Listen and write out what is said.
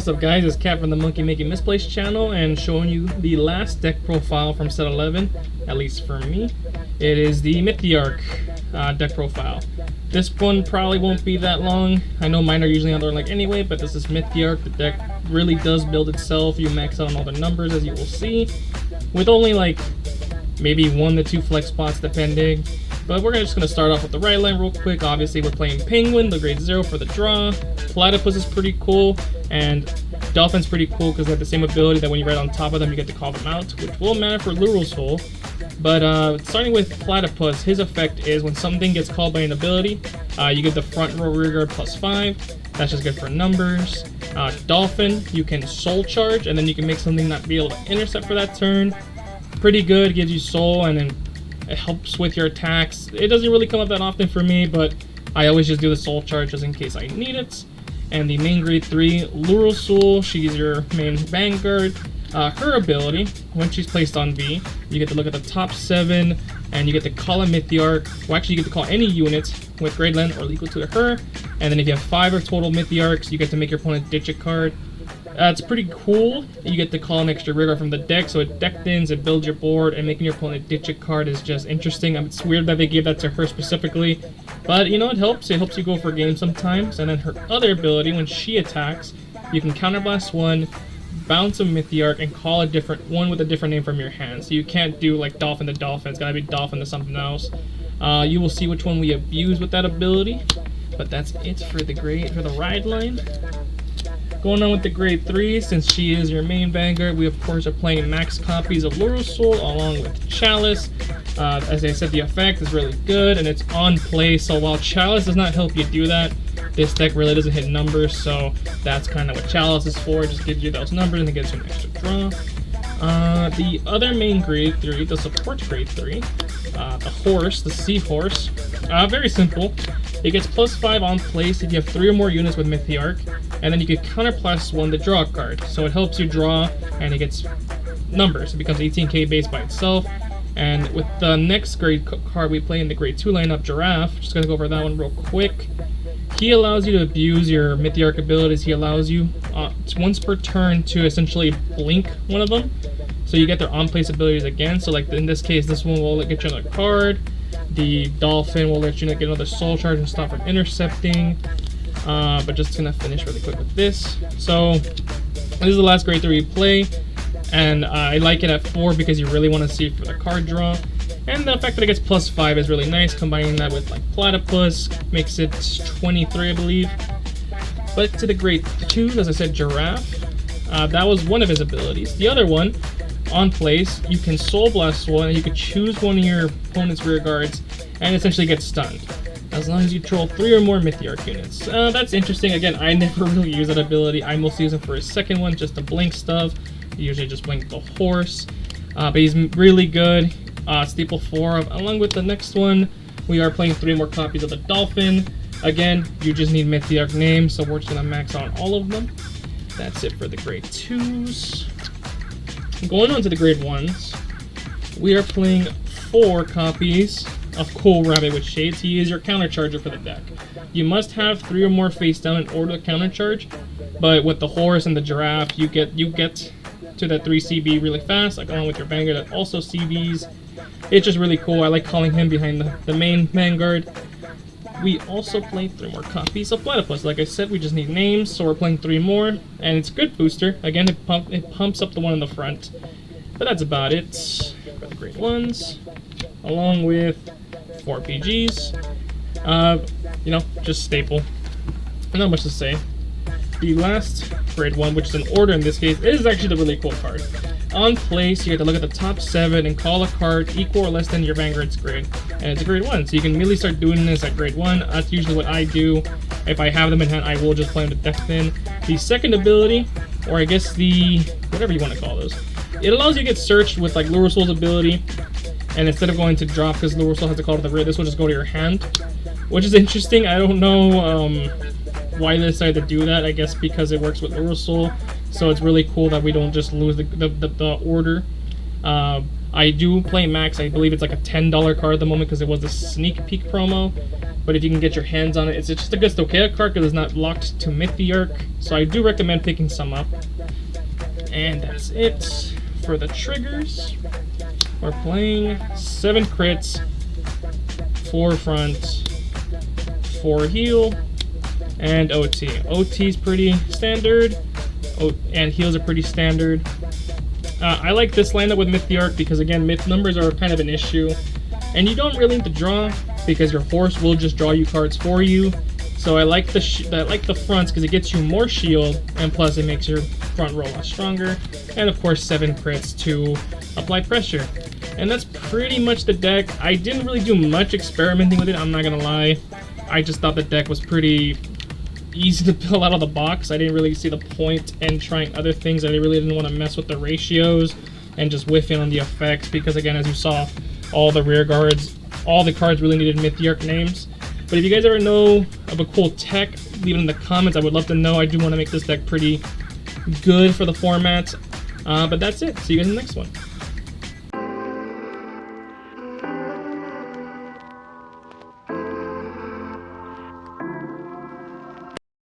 up, guys? It's Cat from the Monkey Making Misplaced channel and showing you the last deck profile from set 11, at least for me. It is the Mythiarq deck profile. This one probably won't be that long. I know mine are usually on there like anyway, but this is Mythiarq. The deck really does build itself. You max out on all the numbers, as you will see, with only like maybe 1 to 2 flex spots depending. But we're just going to start off with the right line real quick. Obviously, we're playing Penguin, the grade 0 for the draw. Platypus is pretty cool, and Dolphin's pretty cool because they have the same ability that when you ride on top of them, you get to call them out, which will matter for Luruthzul. But starting with Platypus, his effect is when something gets called by an ability, you get the front row rear guard +5. That's just good for numbers. Dolphin, you can soul charge, and then you can make something not be able to intercept for that turn. Pretty good, gives you soul, and then it helps with your attacks. It doesn't really come up that often for me, but I always just do the soul charge just in case I need it. And the main grade 3, Luruthzul, she's your main Vanguard. Her ability, when she's placed on V, you get to look at the top 7, and you get to call a Mythiarq. Well, actually, you get to call any unit with grade length or equal to her. And then if you have 5 or total Mythiarqs, you get to make your opponent ditch a card. It's pretty cool. You get to call an extra rigor from the deck, so it deck thins, it builds your board, and making your opponent ditch a card is just interesting. It's weird that they gave that to her specifically, but you know, it helps. It helps you go for games sometimes. And then her other ability, when she attacks, you can counterblast 1, bounce a Mythiarq, and call a different one with a different name from your hand. So you can't do like Dolphin to Dolphin. It's gotta be Dolphin to something else. You will see which one we abuse with that ability, but that's it for the ride line. Going on with the grade 3, since she is your main Vanguard, we of course are playing max copies of Luruthzul along with Chalice. As I said, the effect is really good and it's on play, so while Chalice does not help you do that, this deck really doesn't hit numbers, so that's kind of what Chalice is for. It just gives you those numbers and it gives you an extra draw. The other main grade 3, the support grade 3, the horse, the seahorse, very simple. It gets +5 on place if you have 3 or more units with Mythiarq, and then you can counter +1 to draw a card. So it helps you draw, and it gets numbers. It becomes 18k base by itself. And with the next grade card we play in the grade 2 lineup, Giraffe, just gonna go over that one real quick. He allows you to abuse your Mythiarq abilities. He allows you once per turn to essentially blink one of them, so you get their on-place abilities again. So like in this case, this one will get you another card. The Dolphin will let you get another soul charge and stop from intercepting. But just gonna finish really quick with this. So this is the last grade 3 we play, and I like it at 4 because you really want to see it for the card draw. And the fact that it gets +5 is really nice. Combining that with like Platypus makes it 23, I believe. But to the grade 2, as I said, Giraffe. That was one of his abilities. The other one, on place, you can Soul Blast 1, and you can choose one of your opponent's rear guards and essentially get stunned, as long as you control 3 or more Mythiarq units. That's interesting. Again, I never really use that ability. I mostly use it for his second one, just to blink stuff. You usually just blink the horse, but he's really good. Staple 4, along with the next one, we are playing 3 more copies of the Dolphin. Again, you just need Mythiarq names, so we're just gonna max out all of them. That's it for the grade 2s. Going on to the grade 1s, we are playing 4 copies of Cool Rabbit with Shades. He is your counter charger for the deck. You must have 3 or more face down in order to counter charge, but with the horse and the giraffe, you get to that 3 CB really fast, like along with your Vanguard that also CBs. It's just really cool. I like calling him behind the main Vanguard. We also play 3 more copies of Platypus. Like I said, we just need names, so we're playing 3 more, and it's a good booster. Again, it pumps up the one in the front. But that's about it for the grade 1s, along with 4 PGs. You know, just staple. Not much to say. The last grade 1, which is an order in this case, is actually the really cool card. On place, you have to look at the top 7 and call a card equal or less than your Vanguard's grade. And it's a grade 1, so you can immediately start doing this at grade 1. That's usually what I do. If I have them in hand, I will just play them to deck thin. The second ability, or I guess the, whatever you want to call those, it allows you to get searched with like Luruthzul's ability. And instead of going to drop, because Luruthzul has to call to the rear, this will just go to your hand. Which is interesting. I don't know why they decided to do that. I guess because it works with Luruthzul. So it's really cool that we don't just lose the order. I do play max. I believe it's like a $10 card at the moment because it was the sneak peek promo. but if you can get your hands on it, it's just a good Stochaic card because it's not locked to Mythiarq, so I do recommend picking some up. And that's it for the triggers. We're playing 7 crits, 4 front, 4 heal, and OT. OT is pretty standard, and heals are pretty standard. I like this lineup with Mythiarq because, again, myth numbers are kind of an issue, and you don't really need to draw because your horse will just draw you cards for you. So I like the fronts because it gets you more shield, and plus it makes your front row a lot stronger. And of course 7 crits to apply pressure. And that's pretty much the deck. I didn't really do much experimenting with it, I'm not gonna lie. I just thought the deck was pretty easy to build out of the box. I didn't really see the point in trying other things. I really didn't want to mess with the ratios and just whiff in on the effects because, again, as you saw, all the rear guards, all the cards really needed Mythiarq names. But if you guys ever know of a cool tech, leave it in the comments. I would love to know. I do want to make this deck pretty good for the format. But that's it. See you guys in the next one.